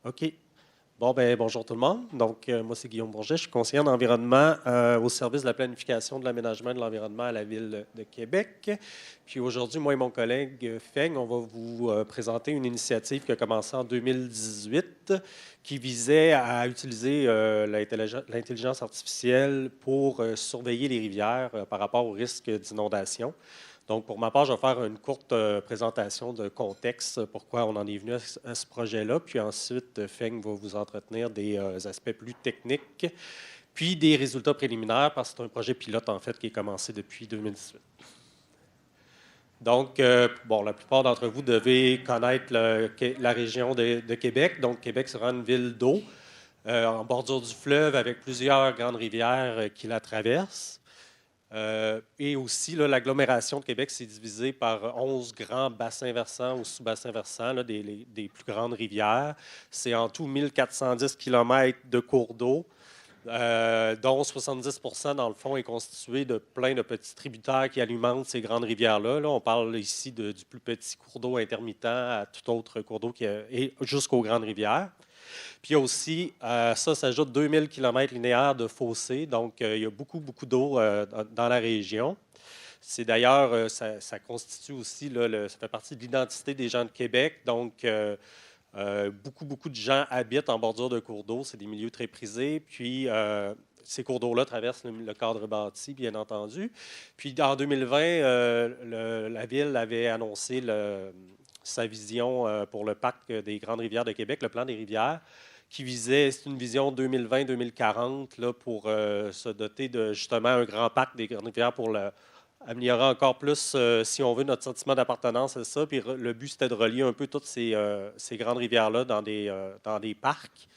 OK. Bon, ben bonjour tout le monde. Donc, moi, c'est Guillaume Bourget. Je suis conseiller en environnement au service de la planification de l'aménagement de l'environnement à la Ville de Québec. Puis aujourd'hui, moi et mon collègue Feng, on va vous présenter une initiative qui a commencé en 2018 qui visait à utiliser l'intelligence artificielle pour surveiller les rivières par rapport au risque d'inondation. Donc, pour ma part, je vais faire une courte présentation de contexte, pourquoi on en est venu à ce projet-là. Puis ensuite, Feng va vous entretenir des aspects plus techniques, puis des résultats préliminaires, parce que c'est un projet pilote, en fait, qui est commencé depuis 2018. Donc, bon, la plupart d'entre vous devez connaître la région de Québec. Donc, Québec sera une ville d'eau en bordure du fleuve avec plusieurs grandes rivières qui la traversent. Et aussi, l'agglomération de Québec s'est divisée par 11 grands bassins versants ou sous-bassins versants, des plus grandes rivières. C'est en tout 1410 km de cours d'eau, dont 70 dans le fond est constitué de plein de petits tributaires qui alimentent ces grandes rivières-là. Là, on parle ici du plus petit cours d'eau intermittent à tout autre cours d'eau et jusqu'aux grandes rivières. Puis il y a aussi, ça s'ajoute 2000 km linéaires de fossés, donc il y a beaucoup, beaucoup d'eau dans la région. C'est d'ailleurs, ça constitue aussi, ça fait partie de l'identité des gens de Québec, donc beaucoup, beaucoup de gens habitent en bordure de cours d'eau, c'est des milieux très prisés, puis ces cours d'eau-là traversent le cadre bâti, bien entendu. Puis en 2020, la Ville avait annoncé sa vision pour le parc des Grandes Rivières de Québec, le plan des rivières, qui visait, c'est une vision 2020-2040 là, pour se doter de justement un grand parc des Grandes Rivières pour améliorer encore plus, si on veut, notre sentiment d'appartenance à ça. Puis le but, c'était de relier un peu toutes ces grandes rivières-là dans des parcs.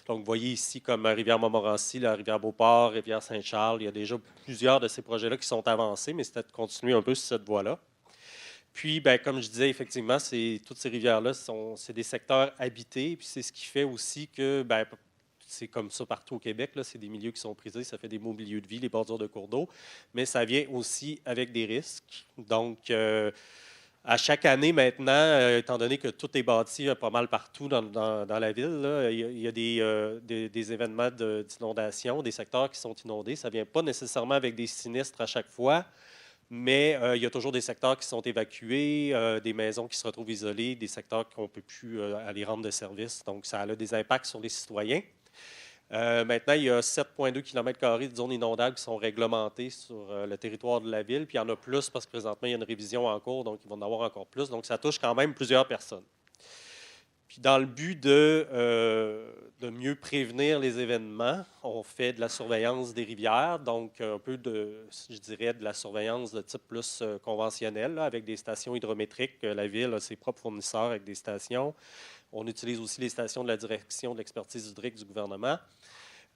Donc, vous voyez ici comme rivière Montmorency, la rivière Beauport, rivière Saint-Charles. Il y a déjà plusieurs de ces projets-là qui sont avancés, mais c'était de continuer un peu sur cette voie-là. Puis, ben, comme je disais, effectivement, toutes ces rivières-là, c'est des secteurs habités. Puis c'est ce qui fait aussi que, ben, c'est comme ça partout au Québec, là, c'est des milieux qui sont prisés, ça fait des beaux milieux de vie, les bordures de cours d'eau, mais ça vient aussi avec des risques. Donc, à chaque année maintenant, étant donné que tout est bâti pas mal partout dans la ville, là, il y a des événements d'inondation, des secteurs qui sont inondés. Ça ne vient pas nécessairement avec des sinistres à chaque fois, mais il y a toujours des secteurs qui sont évacués, des maisons qui se retrouvent isolées, des secteurs qu'on ne peut plus aller rendre de service. Donc, ça a des impacts sur les citoyens. Maintenant, il y a 7,2 km² de zones inondables qui sont réglementées sur le territoire de la ville. Puis il y en a plus parce que présentement, il y a une révision en cours, donc il va en avoir encore plus. Donc, ça touche quand même plusieurs personnes. Puis dans le but de mieux prévenir les événements, on fait de la surveillance des rivières, donc un peu je dirais, de la surveillance de type plus conventionnel, là, avec des stations hydrométriques. La ville a ses propres fournisseurs avec des stations. On utilise aussi les stations de la direction de l'expertise hydrique du gouvernement.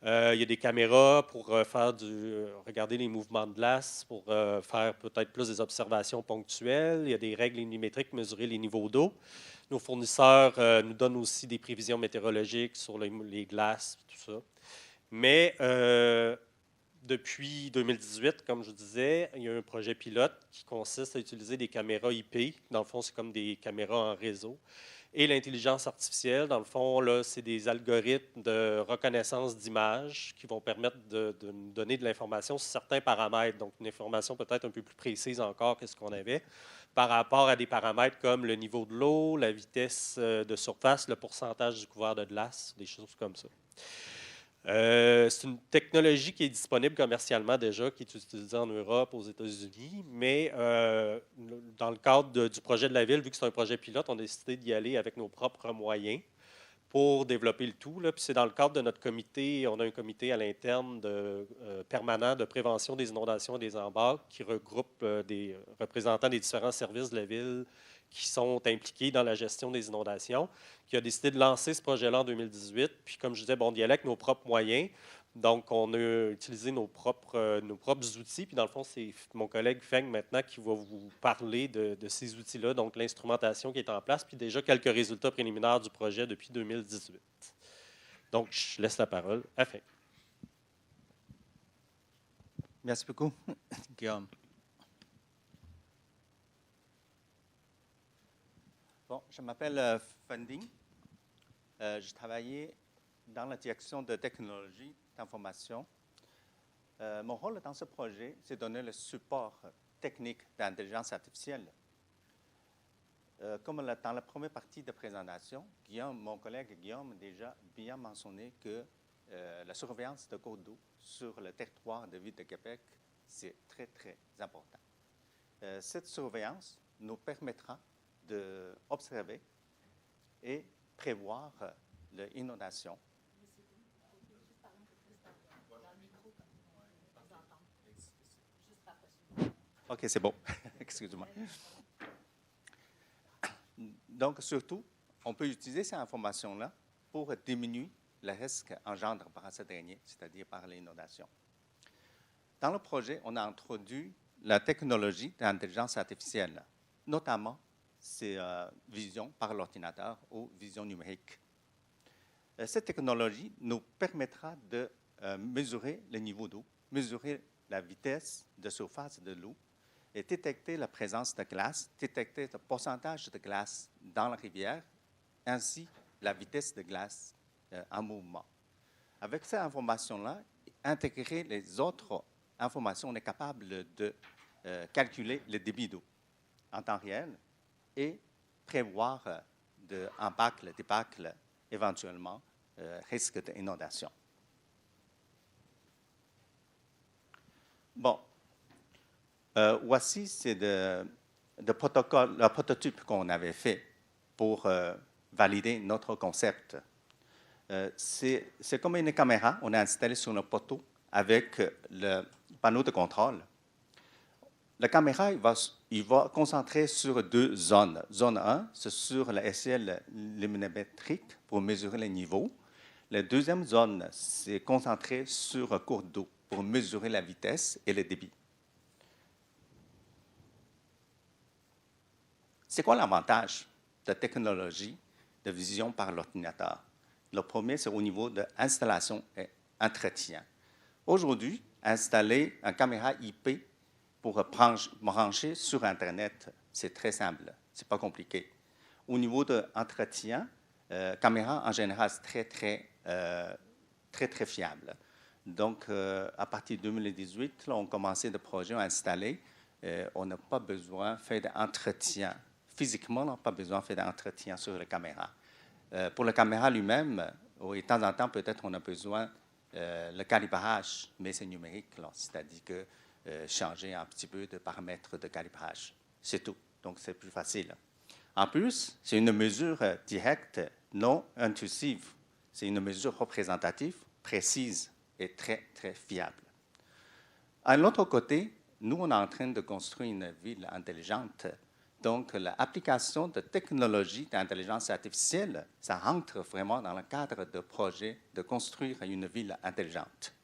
Il y a des caméras pour regarder les mouvements de glace, pour faire peut-être plus des observations ponctuelles. Il y a des règles millimétriques pour mesurer les niveaux d'eau. Nos fournisseurs nous donnent aussi des prévisions météorologiques sur les glaces, tout ça. Mais depuis 2018, comme je vous disais, il y a un projet pilote qui consiste à utiliser des caméras IP. Dans le fond, c'est comme des caméras en réseau. Et l'intelligence artificielle, dans le fond, là, c'est des algorithmes de reconnaissance d'images qui vont permettre de nous donner de l'information sur certains paramètres. Donc, une information peut-être un peu plus précise encore que ce qu'on avait par rapport à des paramètres comme le niveau de l'eau, la vitesse de surface, le pourcentage du couvert de glace, des choses comme ça. C'est une technologie qui est disponible commercialement déjà, qui est utilisée en Europe, aux États-Unis, mais dans le cadre du projet de la Ville, vu que c'est un projet pilote, on a décidé d'y aller avec nos propres moyens pour développer le tout. Là. Puis c'est dans le cadre de notre comité, on a un comité à l'interne permanent de prévention des inondations et des embâcles qui regroupe des représentants des différents services de la Ville qui sont impliqués dans la gestion des inondations, qui a décidé de lancer ce projet-là en 2018. Puis, comme je disais, bon, d'y aller avec nos propres moyens. Donc, on a utilisé nos propres outils. Puis, dans le fond, c'est mon collègue Feng maintenant qui va vous parler de ces outils-là, donc l'instrumentation qui est en place, puis déjà quelques résultats préliminaires du projet depuis 2018. Donc, je laisse la parole à Feng. Merci beaucoup, Guillaume. Bon, je m'appelle Feng Ding. Je travaillais dans la direction de technologie d'information. Mon rôle dans ce projet, c'est de donner le support technique d'intelligence artificielle. Comme dans la première partie de présentation, mon collègue Guillaume a déjà bien mentionné que la surveillance de cours d'eau sur le territoire de Ville de Québec, c'est très, très important. Cette surveillance nous permettra d'observer et prévoir l'inondation. OK, c'est bon. Excuse-moi. Donc, surtout, on peut utiliser ces informations-là pour diminuer le risque engendré par ce dernier, c'est-à-dire par l'inondation. Dans le projet, on a introduit la technologie d'intelligence artificielle, notamment c'est vision par l'ordinateur ou vision numérique. Cette technologie nous permettra de mesurer le niveau d'eau, mesurer la vitesse de surface de l'eau et détecter la présence de glace, détecter le pourcentage de glace dans la rivière, ainsi la vitesse de glace en mouvement. Avec ces informations-là, intégrer les autres informations, on est capable de calculer le débit d'eau en temps réel et prévoir d'impact, débâcle, éventuellement, risque d'inondation. Bon, voici c'est le prototype qu'on avait fait pour valider notre concept. C'est comme une caméra, on a installé sur le poteau avec le panneau de contrôle. La caméra, il va concentrer sur deux zones. Zone 1, c'est sur l'échelle luminométrique pour mesurer les niveaux. La deuxième zone, c'est concentré sur un cours d'eau pour mesurer la vitesse et le débit. C'est quoi l'avantage de la technologie de vision par l'ordinateur? Le premier, c'est au niveau de l'installation et entretien. Aujourd'hui, installer une caméra IP pour brancher sur Internet, c'est très simple, ce n'est pas compliqué. Au niveau de l'entretien, caméra en général, c'est très fiable. Donc, à partir de 2018, là, on commençait des projets à installer. On n'a pas besoin de faire d'entretien. Physiquement, on n'a pas besoin de faire d'entretien sur la caméra. Pour la caméra lui-même, de temps en temps, peut-être on a besoin le calibrage, mais c'est numérique, c'est-à-dire que changer un petit peu de paramètres de calibrage. C'est tout. Donc, c'est plus facile. En plus, c'est une mesure directe, non intrusive. C'est une mesure représentative, précise et très, très fiable. À l'autre côté, nous, on est en train de construire une ville intelligente. Donc, l'application de technologies d'intelligence artificielle, ça rentre vraiment dans le cadre de projet de construire une ville intelligente.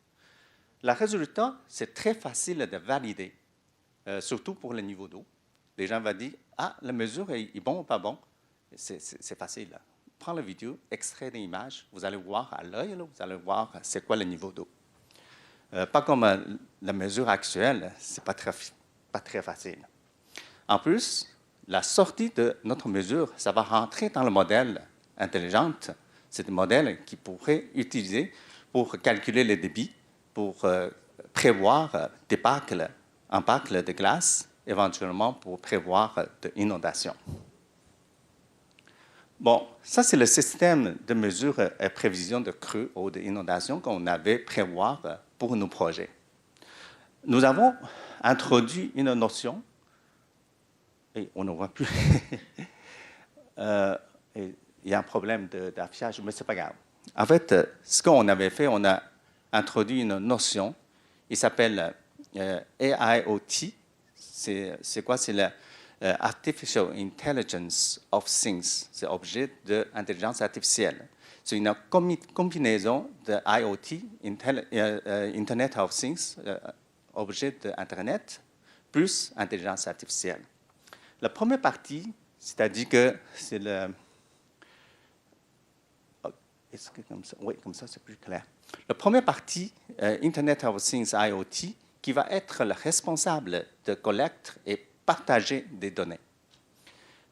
Le résultat, c'est très facile de valider, surtout pour le niveau d'eau. Les gens vont dire, ah, la mesure est bon ou pas bon. C'est facile. Prends la vidéo, extrait des images, vous allez voir à l'œil, vous allez voir c'est quoi le niveau d'eau. Pas comme la mesure actuelle, c'est pas très facile. En plus, la sortie de notre mesure, ça va rentrer dans le modèle intelligent. C'est un modèle qui pourrait utiliser pour calculer le débit, pour prévoir des impacts de glace, éventuellement pour prévoir de inondations. Bon, ça c'est le système de mesure et prévision de creux ou d'inondation qu'on avait prévoir pour nos projets. Nous avons introduit une notion, et on ne voit plus, il y a un problème d'affichage, mais ce n'est pas grave. En fait, ce qu'on avait fait, on a introduit une notion, il s'appelle AIoT. C'est quoi? C'est la Artificial Intelligence of Things, c'est objet d'intelligence artificielle. C'est une combinaison de IoT, Internet of Things, objet d'Internet, plus intelligence artificielle. La première partie, c'est-à-dire que c'est le... Est-ce que comme ça? Oui, comme ça, c'est plus clair. La première partie, Internet of Things IoT, qui va être le responsable de collecte et partager des données.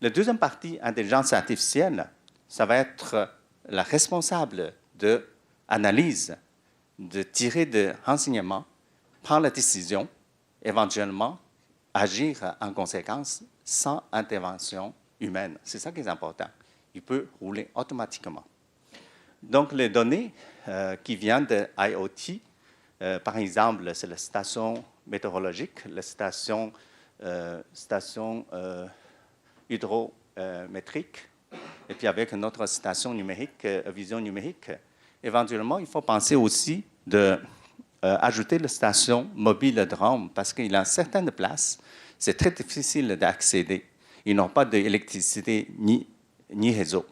La deuxième partie, intelligence artificielle, ça va être la responsable de l'analyse, de tirer des renseignements, prendre la décision, éventuellement agir en conséquence sans intervention humaine. C'est ça qui est important. Il peut rouler automatiquement. Donc, les données qui viennent de IoT, par exemple, c'est la station météorologique, la station hydrométrique, et puis avec notre station numérique, vision numérique. Éventuellement, il faut penser aussi d'ajouter la station mobile drone parce qu'il y a certaines places, c'est très difficile d'accéder. Ils n'ont pas d'électricité ni réseau.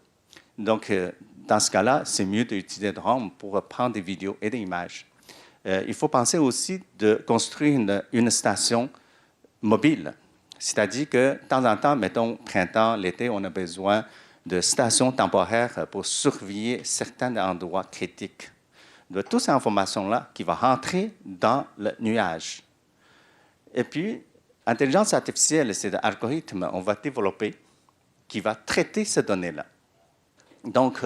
Donc, dans ce cas-là, c'est mieux d'utiliser drone pour prendre des vidéos et des images. Il faut penser aussi de construire une station mobile. C'est-à-dire que, de temps en temps, mettons, printemps, l'été, on a besoin de stations temporaires pour surveiller certains endroits critiques. De toutes ces informations-là qui vont rentrer dans le nuage. Et puis, l'intelligence artificielle, c'est un algorithme qu'on va développer qui va traiter ces données-là. Donc,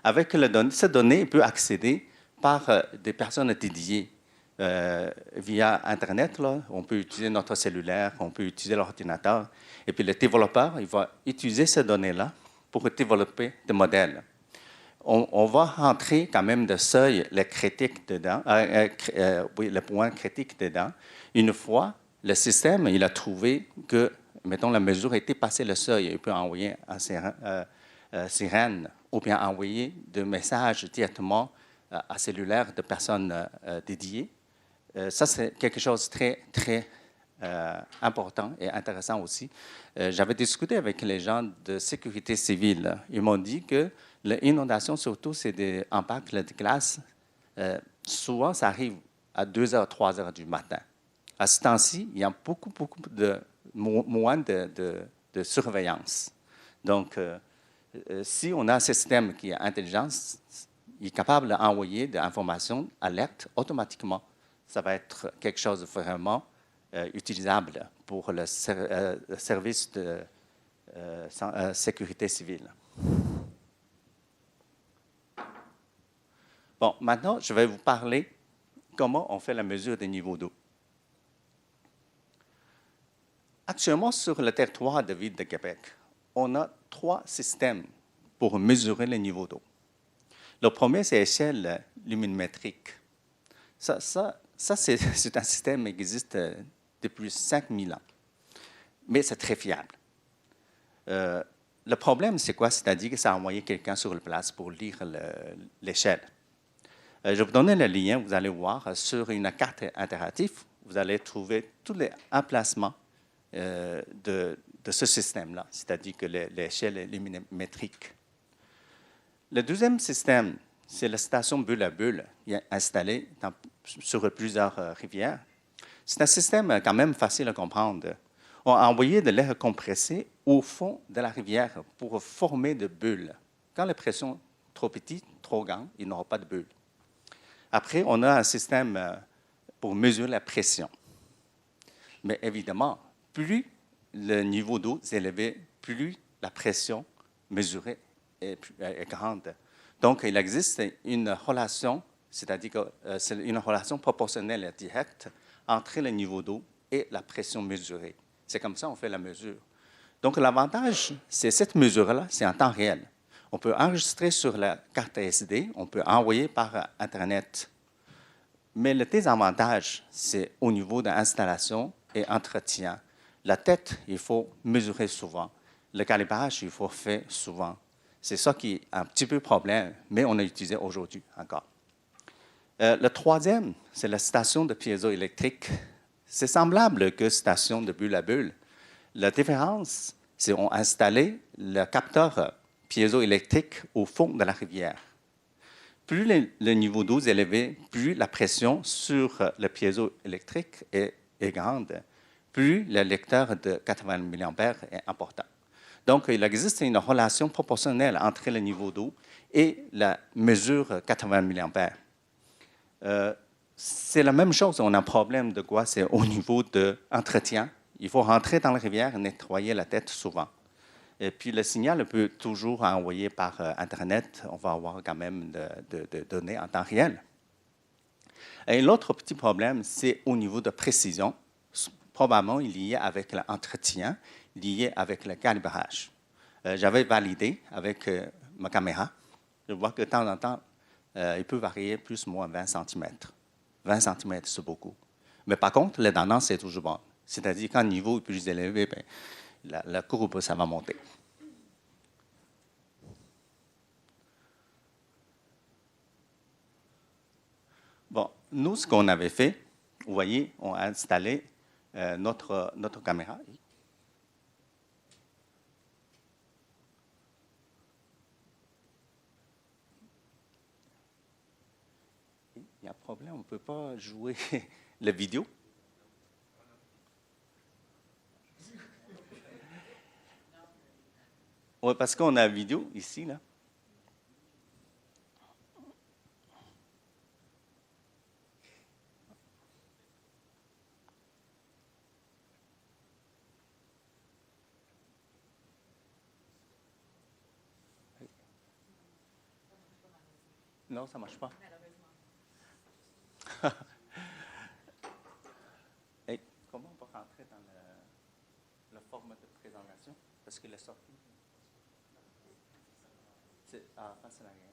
avec ces données, il peut accéder par des personnes dédiées via Internet. Là, on peut utiliser notre cellulaire, on peut utiliser l'ordinateur. Et puis, le développeur, il va utiliser ces données-là pour développer des modèles. On va rentrer quand même de seuil les critiques dedans, oui, les points critiques dedans. Une fois, le système, il a trouvé que, mettons, la mesure était passée le seuil. Il peut envoyer un sirène ou bien envoyer des messages directement à cellulaire de personnes dédiées. Ça, c'est quelque chose de très, très important et intéressant aussi. J'avais discuté avec les gens de sécurité civile. Ils m'ont dit que l'inondation, surtout, c'est des impacts de glace. Souvent, ça arrive à 2 heures, 3 heures du matin. À ce temps-ci, il y a beaucoup moins de surveillance. Donc, si on a un système qui est intelligent, il est capable d'envoyer des informations, alertes automatiquement. Ça va être quelque chose de vraiment utilisable pour le service de sécurité civile. Bon, maintenant, je vais vous parler comment on fait la mesure des niveaux d'eau. Actuellement, sur le territoire de Ville de Québec, on a 3 systèmes pour mesurer les niveaux d'eau. Le premier, c'est l'échelle luminométrique. Ça c'est un système qui existe depuis 5000 ans, mais c'est très fiable. Le problème, c'est quoi? C'est-à-dire que ça a envoyé quelqu'un sur place pour lire l'échelle. Je vais vous donner le lien, vous allez voir, sur une carte interactive, vous allez trouver tous les emplacements de ce système-là, c'est-à-dire que l'échelle luminométrique. Le deuxième système, c'est la station bulle à bulle, installée sur plusieurs rivières. C'est un système quand même facile à comprendre. On a envoyé de l'air compressé au fond de la rivière pour former des bulles. Quand la pression est trop petite, trop grande, il n'y aura pas de bulles. Après, on a un système pour mesurer la pression. Mais évidemment, plus le niveau d'eau est élevé, plus la pression mesurée est grande. Donc, il existe une relation, c'est-à-dire que c'est une relation proportionnelle et directe entre le niveau d'eau et la pression mesurée. C'est comme ça qu'on fait la mesure. Donc, l'avantage, c'est cette mesure-là, c'est en temps réel. On peut enregistrer sur la carte SD, on peut envoyer par Internet. Mais le désavantage, c'est au niveau de l'installation et entretien. La tête, il faut mesurer souvent. Le calibrage, il faut faire souvent. C'est ça qui est un petit peu problème, mais on a utilisé aujourd'hui encore. Le troisième, c'est la station de piézoélectrique. C'est semblable que station de bulle à bulle. La différence, c'est qu'on a installé le capteur piézoélectrique au fond de la rivière. Plus le niveau d'eau est élevé, plus la pression sur le piézoélectrique est grande, plus le lecteur de 80 mA est important. Donc, il existe une relation proportionnelle entre le niveau d'eau et la mesure 80 mA. C'est la même chose, on a un problème de quoi? C'est au niveau de l'entretien. Il faut rentrer dans la rivière et nettoyer la tête souvent. Et puis, le signal peut toujours envoyer par Internet. On va avoir quand même de données en temps réel. Et l'autre petit problème, c'est au niveau de précision, probablement lié avec l'entretien, lié avec le calibrage. J'avais validé avec ma caméra. Je vois que de temps en temps, il peut varier plus ou moins 20 cm. 20 cm, c'est beaucoup. Mais par contre, la tendance est toujours bonne. C'est-à-dire qu'en niveau plus élevé, bien, la courbe, ça va monter. Bon, nous, ce qu'on avait fait, vous voyez, on a installé notre caméra. Il y a un problème, on ne peut pas jouer la vidéo. Oui, parce qu'on a la vidéo ici, là. Non, ça ne marche pas. Et comment on peut rentrer dans le format de présentation? Parce que la sortie, c'est face à l'arrière.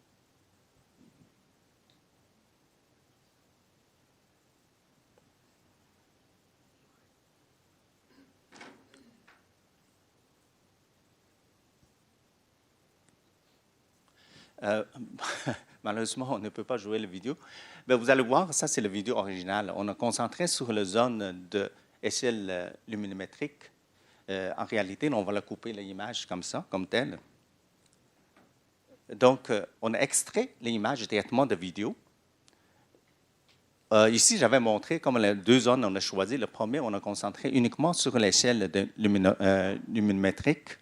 Malheureusement, on ne peut pas jouer la vidéo. Mais vous allez voir, ça, c'est la vidéo originale. On a concentré sur la zone d'échelle luminométrique. En réalité, on va la couper l'image comme ça, comme telle. Donc, on a extrait l'image directement de vidéo. Ici, j'avais montré comme les deux zones, on a choisi. Le premier, on a concentré uniquement sur l'échelle luminométrique.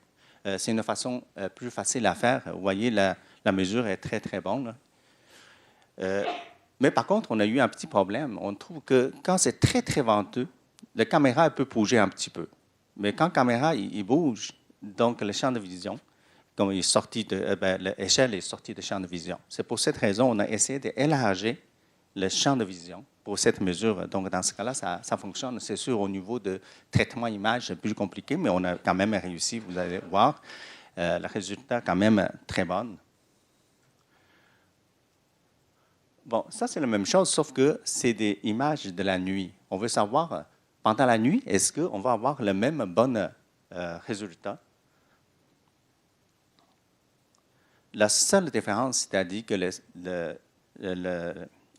C'est une façon plus facile à faire. Vous voyez, la mesure est très, très bonne. Mais par contre, on a eu un petit problème. On trouve que quand c'est très, très venteux, la caméra peut bouger un petit peu. Mais quand la caméra il bouge, donc le champ de vision, comme il est sorti l'échelle est sortie du champ de vision. C'est pour cette raison qu'on a essayé d'élargir le champ de vision pour cette mesure. Donc, dans ce cas-là, ça fonctionne. C'est sûr, au niveau de traitement image, c'est plus compliqué, mais on a quand même réussi. Vous allez voir, le résultat est quand même très bon. Bon, ça, c'est la même chose, sauf que c'est des images de la nuit. On veut savoir, pendant la nuit, est-ce qu'on va avoir le même bon résultat? La seule différence, c'est-à-dire que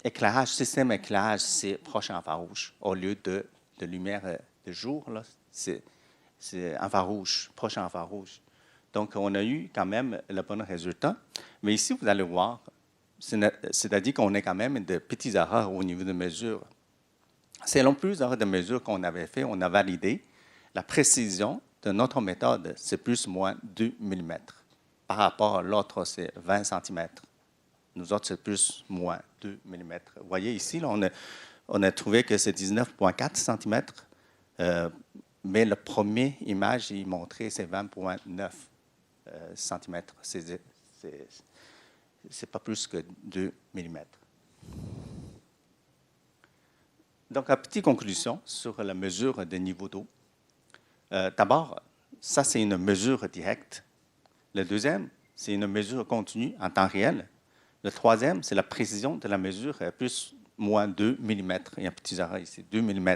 l'éclairage, système éclairage, c'est proche infrarouge. Au lieu de lumière de jour, c'est infrarouge, proche infrarouge. Donc, on a eu quand même le bon résultat. Mais ici, vous allez voir, c'est-à-dire qu'on a quand même de petits erreurs au niveau de mesure. Selon plusieurs de mesures qu'on avait fait, on a validé la précision de notre méthode, c'est plus ou moins 2 mm. Par rapport à l'autre, c'est 20 cm. Nous autres, c'est plus ou moins 2 mm. Vous voyez ici, là, on a trouvé que c'est 19,4 cm, mais la première image, il montrait c'est 20,9 cm. C'est pas plus que 2 mm. Donc, la petite conclusion sur la mesure de niveau d'eau. D'abord, ça, c'est une mesure directe. Le deuxième, c'est une mesure continue en temps réel. Le troisième, c'est la précision de la mesure, plus ou moins 2 mm. Il y a un petit arrêt ici, 2 mm.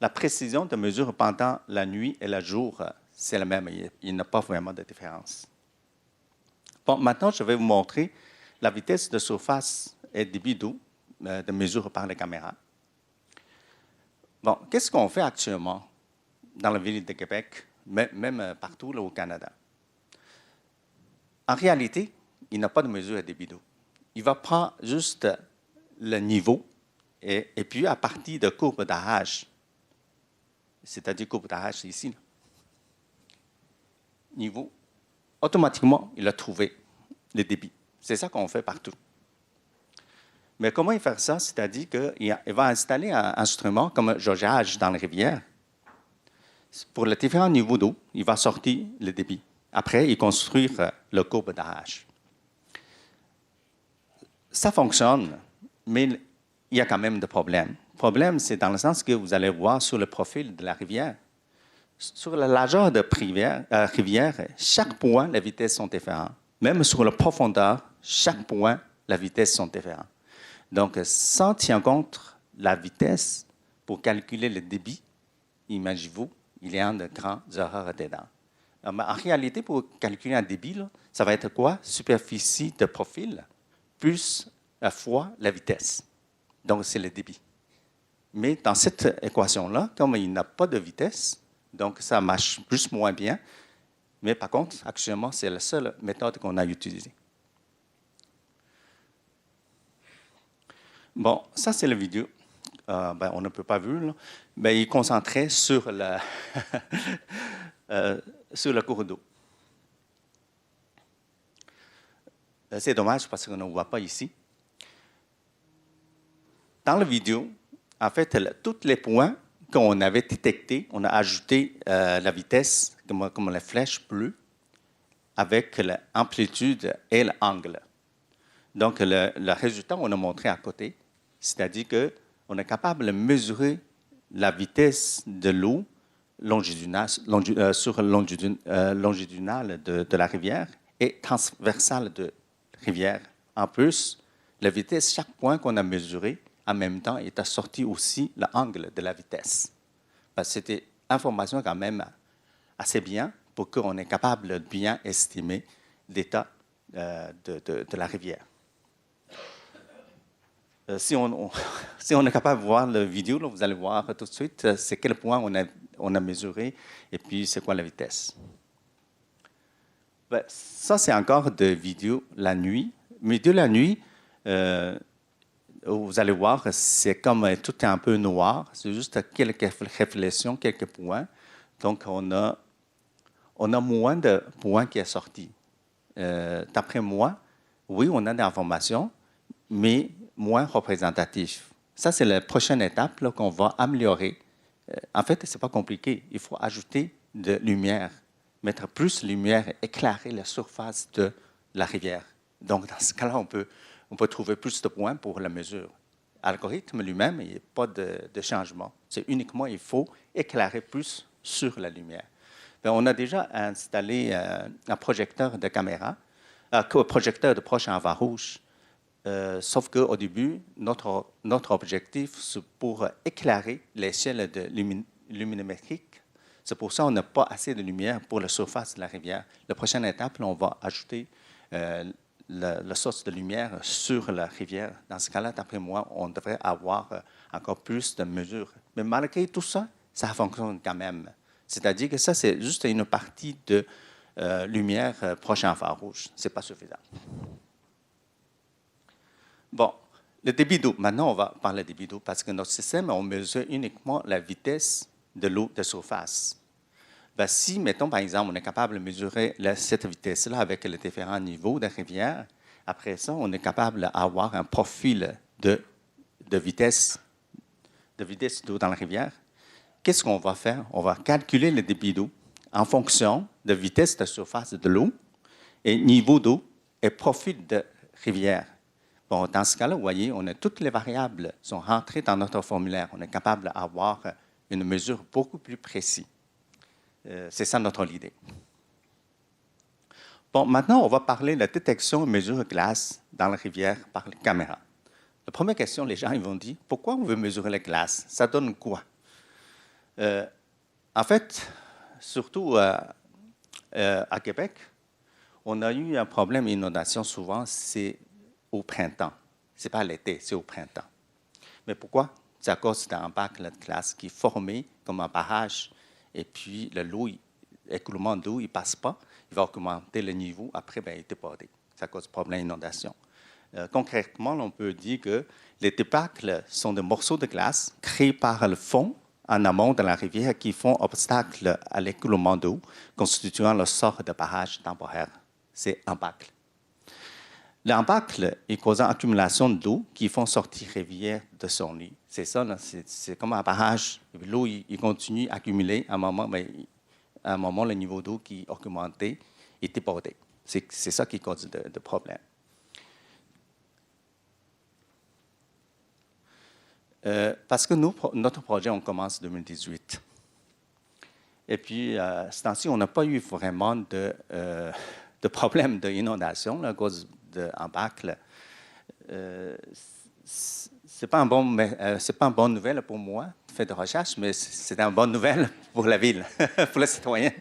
La précision de mesure pendant la nuit et le jour, c'est la même. Il n'y a pas vraiment de différence. Bon, maintenant, je vais vous montrer la vitesse de surface et débit d'eau de mesure par la caméra. Bon, qu'est-ce qu'on fait actuellement dans la ville de Québec, même partout là, au Canada? En réalité, il n'a pas de mesure de débit d'eau. Il va prendre juste le niveau et puis à partir de courbe d'AH, c'est-à-dire courbe d'AH, c'est ici, là. Niveau, automatiquement, il a trouvé le débit. C'est ça qu'on fait partout. Mais comment il fait ça? C'est-à-dire qu'il va installer un instrument comme jaugeage dans la rivière. Pour les différents niveaux d'eau, il va sortir le débit. Après, ils construisent le courbe d'arrage. Ça fonctionne, mais il y a quand même des problèmes. Le problème, c'est dans le sens que vous allez voir sur le profil de la rivière. Sur la largeur de rivière, chaque point, les vitesses sont différentes. Même sur la profondeur, chaque point, les vitesses sont différentes. Donc, sans tenir compte la vitesse pour calculer le débit, imaginez-vous, il y a de grandes erreurs dedans. En réalité, pour calculer un débit, là, ça va être quoi? Superficie de profil plus fois la vitesse. Donc, c'est le débit. Mais dans cette équation-là, comme il n'a pas de vitesse, donc ça marche plus ou moins bien. Mais par contre, actuellement, c'est la seule méthode qu'on a utilisée. Bon, ça, c'est la vidéo. On ne peut pas voir, mais il est concentré sur, sur le cours d'eau. C'est dommage parce qu'on ne voit pas ici. Dans la vidéo, en fait, tous les points qu'on avait détectés, on a ajouté la vitesse, comme la flèche bleue, avec l'amplitude et l'angle. Donc, le résultat, on a montré à côté, c'est-à-dire qu'on est capable de mesurer la vitesse de l'eau sur longitudinale de la rivière et transversale de la rivière. En plus, la vitesse, chaque point qu'on a mesuré, en même temps, est assorti aussi l'angle de la vitesse. C'était une information quand même assez bien pour qu'on est capable de bien estimer l'état de la rivière. Si on est capable de voir la vidéo, là, vous allez voir tout de suite c'est quel point on a mesuré et puis c'est quoi la vitesse. Ça, c'est encore de vidéo la nuit. Mais de la nuit, vous allez voir, c'est comme tout est un peu noir. C'est juste quelques réflexions, quelques points. Donc, on a moins de points qui sont sortis. D'après moi, oui, on a des informations, mais moins représentatifs. Ça, c'est la prochaine étape qu'on va améliorer. En fait, ce n'est pas compliqué. Il faut ajouter de lumière, mettre plus de lumière, éclairer la surface de la rivière. Donc, dans ce cas-là, on peut trouver plus de points pour la mesure. L'algorithme lui-même, il n'y a pas de changement. C'est uniquement, il faut éclairer plus sur la lumière. On a déjà installé un projecteur de caméra, un projecteur de proche infrarouge. Sauf qu'au début, notre objectif, c'est pour éclairer l'échelle de lumiноmétrique. C'est pour ça qu'on n'a pas assez de lumière pour la surface de la rivière. La prochaine étape, là, on va ajouter la source de lumière sur la rivière. Dans ce cas-là, d'après moi, on devrait avoir encore plus de mesures. Mais malgré tout ça, ça fonctionne quand même. C'est-à-dire que ça, c'est juste une partie de lumière proche infrarouge. Ce n'est pas suffisant. Bon, le débit d'eau. Maintenant, on va parler de débit d'eau parce que notre système, on mesure uniquement la vitesse de l'eau de surface. Si, mettons, par exemple, on est capable de mesurer cette vitesse-là avec les différents niveaux de rivière, après ça, on est capable d'avoir un profil de vitesse d'eau dans la rivière. Qu'est-ce qu'on va faire? On va calculer le débit d'eau en fonction de vitesse de surface de l'eau et niveau d'eau et profil de rivière. Bon, dans ce cas-là, vous voyez, toutes les variables sont rentrées dans notre formulaire. On est capable d'avoir une mesure beaucoup plus précise. C'est ça notre idée. Bon, maintenant, on va parler de la détection et mesure de glace dans la rivière par les caméras. La première question, les gens ils vont dire, pourquoi on veut mesurer la glace? Ça donne quoi? En fait, surtout à Québec, on a eu un problème d'inondation souvent, c'est au printemps. Ce n'est pas l'été, c'est au printemps. Mais pourquoi? C'est à cause d'un bac de glace qui est formé comme un barrage. Et puis, l'écoulement d'eau, il ne passe pas. Il va augmenter le niveau. Après, il est débordé. C'est à cause du problème d'inondation. Concrètement, on peut dire que les débâcles sont des morceaux de glace créés par le fond en amont de la rivière qui font obstacle à l'écoulement d'eau, constituant le sort de barrage temporaire. C'est un bacle. L'embâcle est causant accumulation d'eau qui font sortir la rivière de son lit. C'est ça, c'est comme un barrage. L'eau il continue à accumuler. À un moment, le niveau d'eau qui est augmenté, est débordé. C'est ça qui cause de problème. Parce que notre projet, on commence en 2018. Et puis, ce temps-ci, on n'a pas eu vraiment de problème d'inondation à cause d'un bac. C'est pas une bonne nouvelle pour moi, fait de recherche, mais c'est une bonne nouvelle pour la ville, pour les citoyens.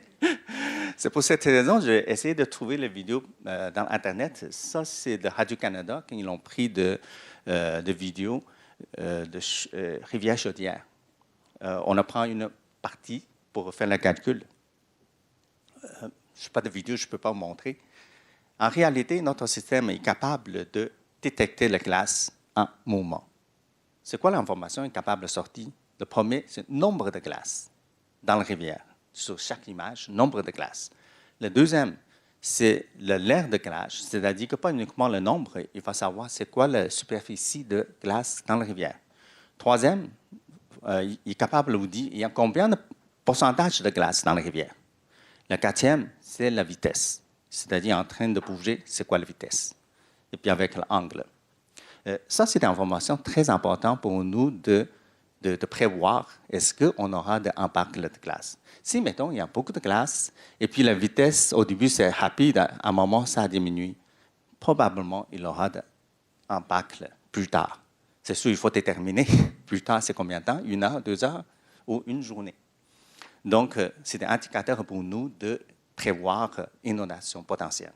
C'est pour cette raison que j'ai essayé de trouver les vidéos dans Internet. Ça, c'est de Radio-Canada, quand ils ont pris de vidéos de Rivière-Chaudière. On apprend une partie pour faire le calcul. Je n'ai pas de vidéo, je ne peux pas vous montrer. En réalité, notre système est capable de détecter la glace en mouvement. C'est quoi l'information est capable de sortir? Le premier, c'est le nombre de glaces dans la rivière. Sur chaque image, nombre de glaces. Le deuxième, c'est l'air de glace, c'est-à-dire que pas uniquement le nombre, il faut savoir c'est quoi la superficie de glace dans la rivière. Troisième, il est capable de vous dire il y a combien de pourcentage de glace dans la rivière. Le quatrième, c'est la vitesse, c'est-à-dire en train de bouger, c'est quoi la vitesse. Et puis avec l'angle. Ça, c'est une information très importante pour nous de prévoir est-ce qu'on aura des impacts de glace. Si, mettons, il y a beaucoup de glace, et puis la vitesse, au début, c'est rapide, à un moment, ça diminue, probablement, il y aura des impacts plus tard. C'est sûr, il faut déterminer plus tard, c'est combien de temps, 1 heure, 2 heures ou une journée. Donc, c'est un indicateur pour nous de prévoir inondation potentielle.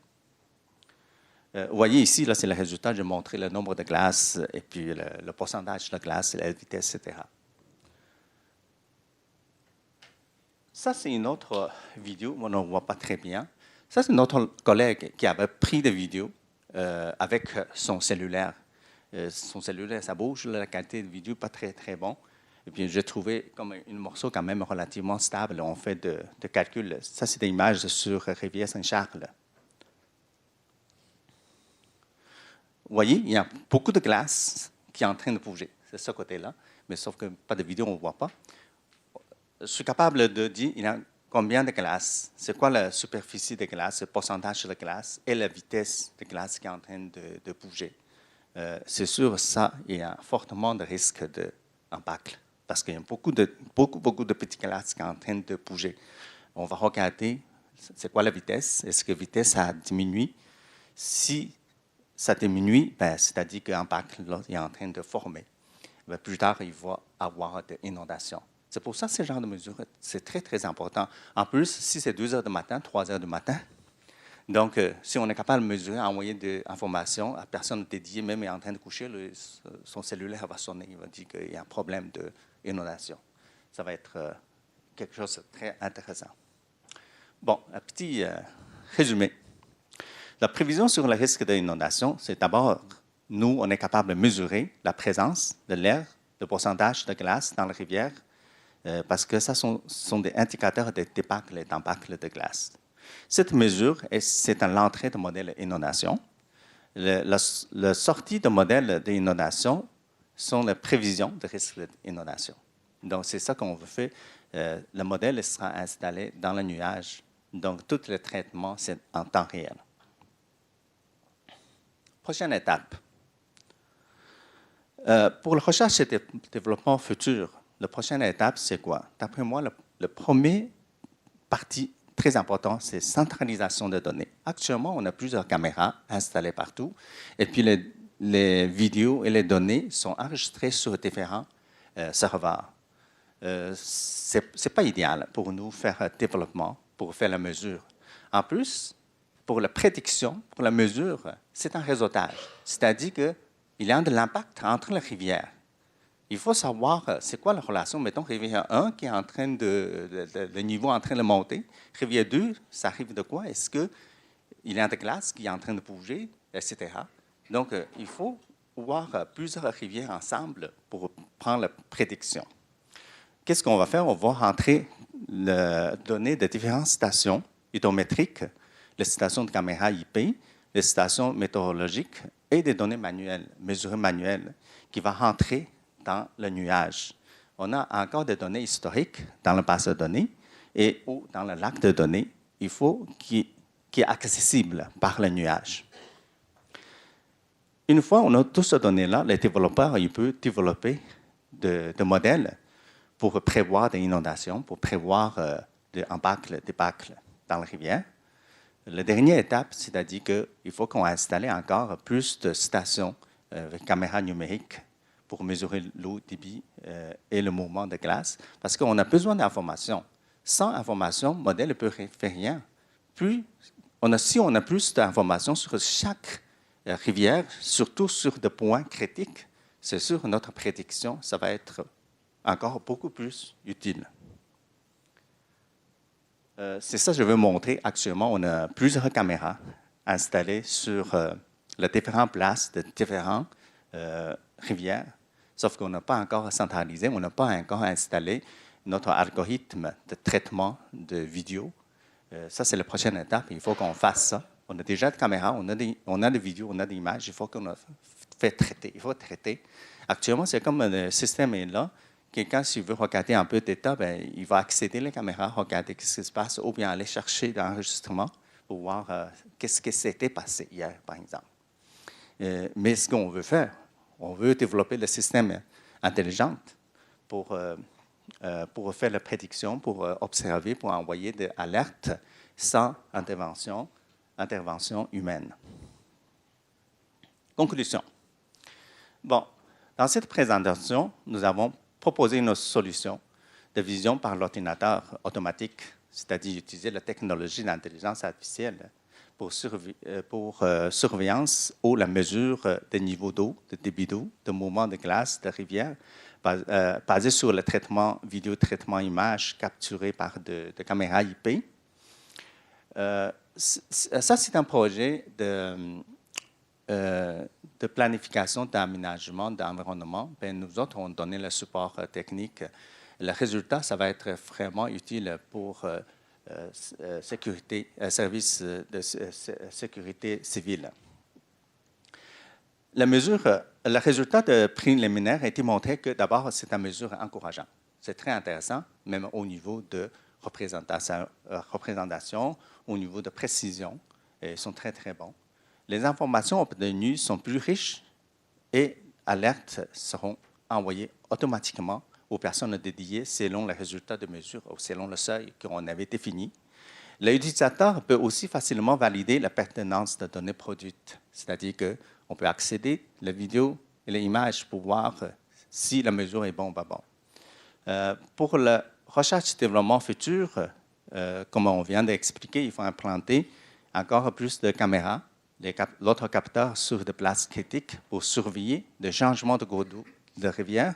Vous voyez ici, là, c'est le résultat. J'ai montré le nombre de glaces et puis le pourcentage de glace, la vitesse, etc. Ça, c'est une autre vidéo. On ne voit pas très bien. Ça, c'est notre collègue qui avait pris des vidéos avec son cellulaire. Son cellulaire, ça bouge. La qualité de vidéo n'est pas très, très bon. Et puis, j'ai trouvé comme un morceau quand même relativement stable. On fait de calculs. Ça, c'est des images sur Rivière-Saint-Charles. Vous voyez, il y a beaucoup de glace qui est en train de bouger. C'est ce côté-là. Mais sauf que pas de vidéo, on ne voit pas. Je suis capable de dire il y a combien de glace, c'est quoi la superficie de glace, le pourcentage de glace et la vitesse de glace qui est en train de bouger. C'est sûr, ça, il y a fortement de risque d'impact parce qu'il y a beaucoup de petites glaces qui sont en train de bouger. On va regarder c'est quoi la vitesse. Est-ce que la vitesse a diminué? Si ça diminue, ben, c'est-à-dire que l'impact est en train de former. Ben, plus tard, il va y avoir des inondations. C'est pour ça que ce genre de mesures, c'est très, très important. En plus, si c'est 2 heures du matin, 3 heures du matin, donc si on est capable de mesurer, envoyer des informations à personne dédiée, même est en train de coucher, son cellulaire va sonner, il va dire qu'il y a un problème d'inondation. Ça va être quelque chose de très intéressant. Bon, un petit résumé. La prévision sur le risque d'inondation, c'est d'abord, nous, on est capable de mesurer la présence de l'air, le pourcentage de glace dans la rivière, parce que ça sont des indicateurs de débâcle et d'impact de glace. Cette mesure, c'est l'entrée de modèle inondation. La sortie de modèle d'inondation sont les prévisions de risque d'inondation. Donc, c'est ça qu'on veut faire. Le modèle sera installé dans le nuage. Donc, tout le traitement, c'est en temps réel. Prochaine étape. Pour la recherche et développement futur, la prochaine étape, c'est quoi? D'après moi, la première partie très importante, c'est centralisation de données. Actuellement, on a plusieurs caméras installées partout, et puis les vidéos et les données sont enregistrées sur différents serveurs. Ce n'est pas idéal pour nous faire un développement, pour faire la mesure. En plus, pour la prédiction, pour la mesure, c'est un réseautage. C'est-à-dire qu'il y a de l'impact entre les rivières. Il faut savoir c'est quoi la relation, mettons, rivière 1 qui est en train le niveau est en train de monter. Rivière 2, ça arrive de quoi? Est-ce qu'il y a de glace qui est en train de bouger, etc. Donc, il faut voir plusieurs rivières ensemble pour prendre la prédiction. Qu'est-ce qu'on va faire? On va rentrer les données de différentes stations hydrométriques, les stations de caméra IP, les stations météorologiques et des données manuelles, mesurées manuelles, qui vont rentrer dans le nuage. On a encore des données historiques dans la base de données ou dans le lac de données. Il faut qu'ils qui est accessible par le nuage. Une fois on a toutes ces données-là, les développeurs ils peuvent développer des modèles pour prévoir des inondations, pour prévoir des débâcles dans la rivière. La dernière étape, c'est-à-dire qu'il faut qu'on installe encore plus de stations avec caméras numériques pour mesurer l'eau, débit et le mouvement de glace, parce qu'on a besoin d'informations. Sans information, le modèle ne peut faire rien. Si on a plus d'informations sur chaque rivière, surtout sur des points critiques, c'est sûr que notre prédiction, ça va être encore beaucoup plus utile. C'est ça que je veux montrer. Actuellement, on a plusieurs caméras installées sur les différentes places de différentes rivières, sauf qu'on n'a pas encore centralisé, on n'a pas encore installé notre algorithme de traitement de vidéo. Ça, c'est la prochaine étape. Il faut qu'on fasse ça. On a déjà des caméras, on a des vidéos, on a des images. Il faut qu'on fait traiter. Il faut traiter. Actuellement, c'est comme le système est là. Quelqu'un, s'il veut regarder un peu d'état, il va accéder à la caméra, regarder ce qui se passe, ou bien aller chercher l'enregistrement pour voir qu'est-ce qui s'était passé hier, par exemple. Mais ce qu'on veut faire, on veut développer le système intelligent pour faire la prédiction, pour observer, pour envoyer des alertes sans intervention humaine. Conclusion. Bon, dans cette présentation, nous avons proposé une solution de vision par l'ordinateur automatique, c'est-à-dire utiliser la technologie d'intelligence artificielle pour surveillance ou la mesure des niveaux d'eau, de débit d'eau, de mouvement de glace, de rivière, basé sur le traitement vidéo, traitement image capturé par de caméras IP. Ça, c'est un projet de planification, d'aménagement, d'environnement. Nous autres, on donné le support technique. Le résultat, ça va être vraiment utile pour services de sécurité civile. Le résultat de préliminaire a été montré que d'abord, c'est une mesure encourageante. C'est très intéressant, même au niveau de représentation, au niveau de précision. Ils sont très, très bons. Les informations obtenues sont plus riches et alertes seront envoyées automatiquement aux personnes dédiées selon les résultats de mesure ou selon le seuil qu'on avait défini. L'utilisateur peut aussi facilement valider la pertinence de données produites, c'est-à-dire qu'on peut accéder à la vidéo et les images pour voir si la mesure est bonne ou pas bonne. Pour la recherche et développement futur, comme on vient d'expliquer, il faut implanter encore plus de caméras, l'autre capteur sur des places critiques pour surveiller des changements de cours d'eau de rivière.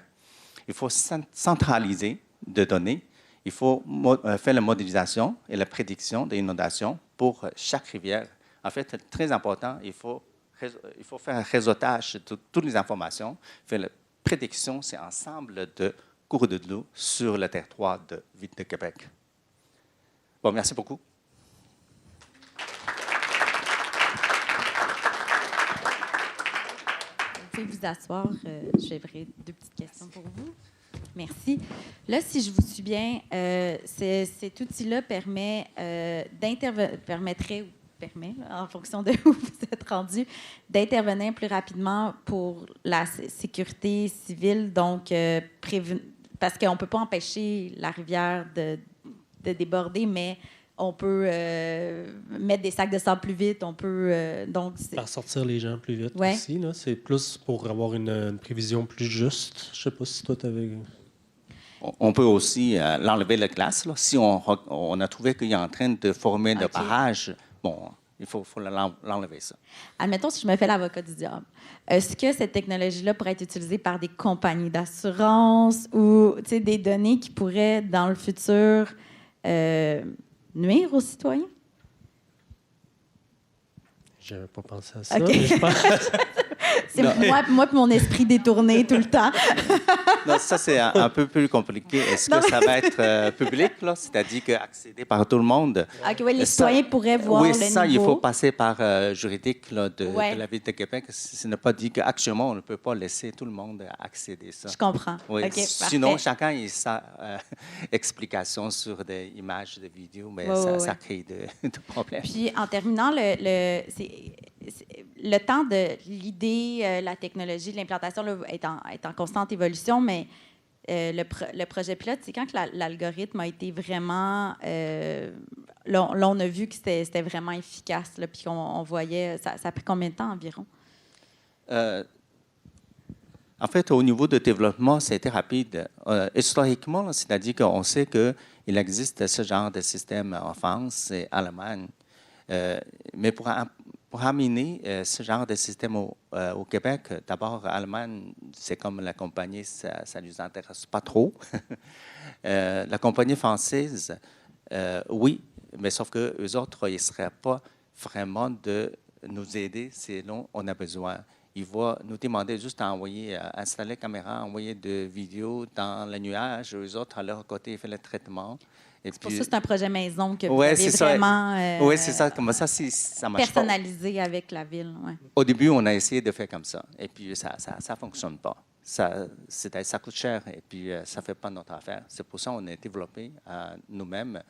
Il faut centraliser des données. Il faut faire la modélisation et la prédiction des inondations pour chaque rivière. En fait, c'est très important. Il faut faire un réseautage de toutes les informations. Faire la prédiction, c'est un ensemble de cours de l'eau sur le territoire de Ville de Québec. Bon, merci beaucoup. Vous pouvez vous asseoir. J'aurai 2 petites questions pour vous. Merci. Là, si je vous suis bien, cet outil-là permet, en fonction de où vous êtes rendu, d'intervenir plus rapidement pour la sécurité civile, donc parce qu'on ne peut pas empêcher la rivière de déborder, mais on peut mettre des sacs de sable plus vite, on peut faire sortir les gens plus vite ouais. aussi. C'est plus pour avoir une prévision plus juste. Je ne sais pas si toi, tu avais... On peut aussi l'enlever la glace. Là. Si on a trouvé qu'il est en train de former des barrages, bon, il faut l'enlever, ça. Admettons, si je me fais l'avocat du diable, est-ce que cette technologie-là pourrait être utilisée par des compagnies d'assurance ou des données qui pourraient, dans le futur, nuire aux citoyens? Je n'avais pas pensé à ça. Okay. Mais je pense... C'est moi puis mon esprit détourné tout le temps. Non, ça, c'est un peu plus compliqué. Est-ce que ça va être public, là? C'est-à-dire accédé par tout le monde? OK, ouais, les citoyens pourraient voir oui, le ça, il niveau. faut passer par juridique là, de Ouais. la Ville de Québec. Ce n'est pas dit qu'actuellement, on ne peut pas laisser tout le monde accéder à ça. Je comprends. Oui. OK, Sinon, parfait. chacun a sa explication sur des images, des vidéos, mais Ouais, ça ouais. crée de problèmes. Puis, en terminant, le temps de l'idée, la technologie, de l'implantation là, est en constante évolution, mais le projet pilote, c'est quand que l'algorithme a été vraiment... là, on a vu que c'était vraiment efficace, là, puis on voyait... Ça a pris combien de temps environ? En fait, au niveau de développement, c'était rapide. Historiquement, c'est-à-dire qu'on sait qu'il existe ce genre de système en France et en Allemagne. Mais pour amener ce genre de système au Québec, d'abord, Allemagne, c'est comme la compagnie, ça ne nous intéresse pas trop. La compagnie française, oui, mais sauf qu'eux autres, ils ne seraient pas vraiment de nous aider selon on a besoin. Ils vont nous demander juste d'envoyer, installer la caméra, envoyer des vidéos dans le nuage. Eux autres, à leur côté, ils font le traitement. Et Pour ça, c'est un projet maison que vous Ouais, avez c'est ça. vraiment Oui, c'est ça. Comme ça marche pas. personnalisé avec la ville. Ouais. Au début, on a essayé de faire comme ça. Et puis, ça fonctionne pas. Ça coûte cher et puis ça ne fait pas notre affaire. C'est pour ça qu'on a développé nous-mêmes.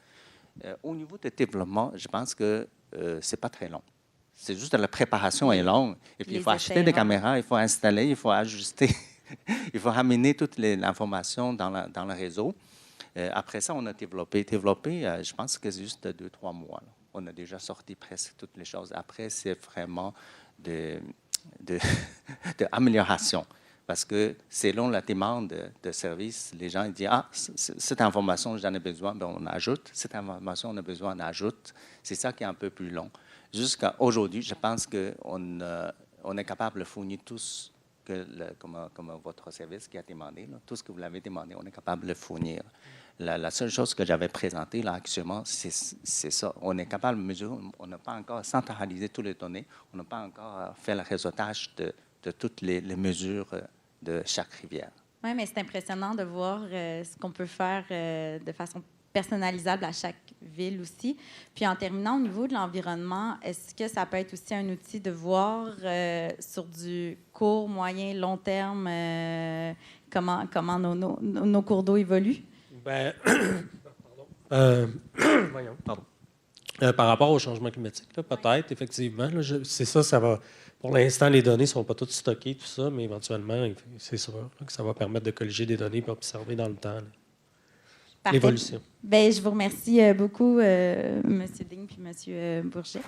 Au niveau du développement, je pense que ce n'est pas très long. C'est juste la préparation est longue. Et puis, il faut acheter des caméras, il faut installer, il faut ajuster, il faut ramener toute l'information dans le réseau. Après ça, on a développé, je pense que c'est juste 2-3 mois. Là. On a déjà sorti presque toutes les choses. Après, c'est vraiment de amélioration. Parce que selon la demande de service, les gens ils disent « Ah, cette information, j'en ai besoin, bien, on ajoute. Cette information, on a besoin, on ajoute. » C'est ça qui est un peu plus long. Jusqu'à aujourd'hui, je pense qu'on est capable de fournir tout ce que, comme votre service qui a demandé, là, tout ce que vous l'avez demandé, on est capable de le fournir. La seule chose que j'avais présentée là, actuellement, c'est ça. On est capable de mesurer, on n'a pas encore centralisé toutes les données, on n'a pas encore fait le réseautage de toutes les mesures de chaque rivière. Oui, mais c'est impressionnant de voir ce qu'on peut faire de façon personnalisable à chaque ville aussi. Puis en terminant, au niveau de l'environnement, est-ce que ça peut être aussi un outil de voir sur du court, moyen, long terme comment nos cours d'eau évoluent? Ben, voyons, pardon. Par rapport au changement climatique, là, peut-être, effectivement. Là, c'est ça va... Pour l'instant, les données ne sont pas toutes stockées, tout ça, mais éventuellement, c'est sûr là, que ça va permettre de colliger des données et observer dans le temps l'évolution. Ben, je vous remercie beaucoup, M. Digne puis M. Bourget.